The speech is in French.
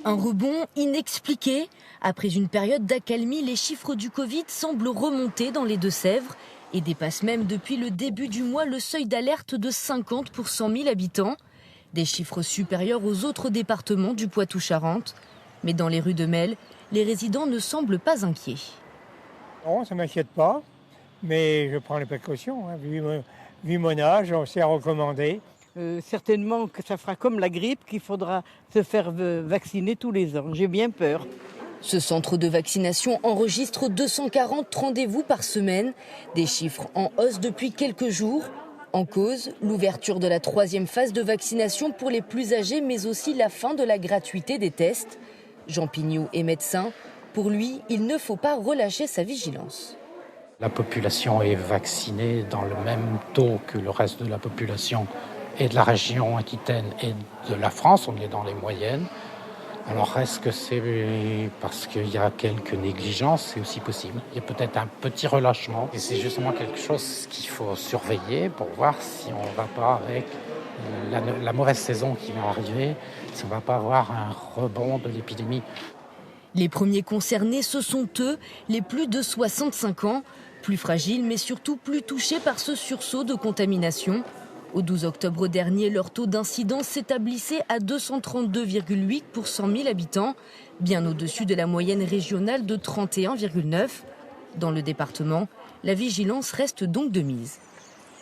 Un rebond inexpliqué. Après une période d'accalmie, les chiffres du Covid semblent remonter dans les Deux-Sèvres et dépassent même depuis le début du mois le seuil d'alerte de 50 pour 100 000 habitants. Des chiffres supérieurs aux autres départements du Poitou-Charentes. Mais dans les rues de Melle, les résidents ne semblent pas inquiets. Non, ça ne m'inquiète pas, mais je prends les précautions. Vu mon âge, on s'est recommandé. Certainement que ça fera comme la grippe, qu'il faudra se faire vacciner tous les ans. J'ai bien peur. Ce centre de vaccination enregistre 240 rendez-vous par semaine, des chiffres en hausse depuis quelques jours. En cause, l'ouverture de la 3e phase de vaccination pour les plus âgés, mais aussi la fin de la gratuité des tests. Jean Pignot est médecin. Pour lui, il ne faut pas relâcher sa vigilance. La population est vaccinée dans le même taux que le reste de la population et de la région Aquitaine et de la France, on est dans les moyennes. Alors est-ce que c'est parce qu'il y a quelques négligences? C'est aussi possible. Il y a peut-être un petit relâchement et c'est justement quelque chose qu'il faut surveiller pour voir si on ne va pas, avec la mauvaise saison qui va arriver, si on ne va pas avoir un rebond de l'épidémie. Les premiers concernés, ce sont eux, les plus de 65 ans, plus fragiles mais surtout plus touchés par ce sursaut de contamination. Au 12 octobre dernier, leur taux d'incidence s'établissait à 232,8 pour 100 000 habitants, bien au-dessus de la moyenne régionale de 31,9. Dans le département, la vigilance reste donc de mise.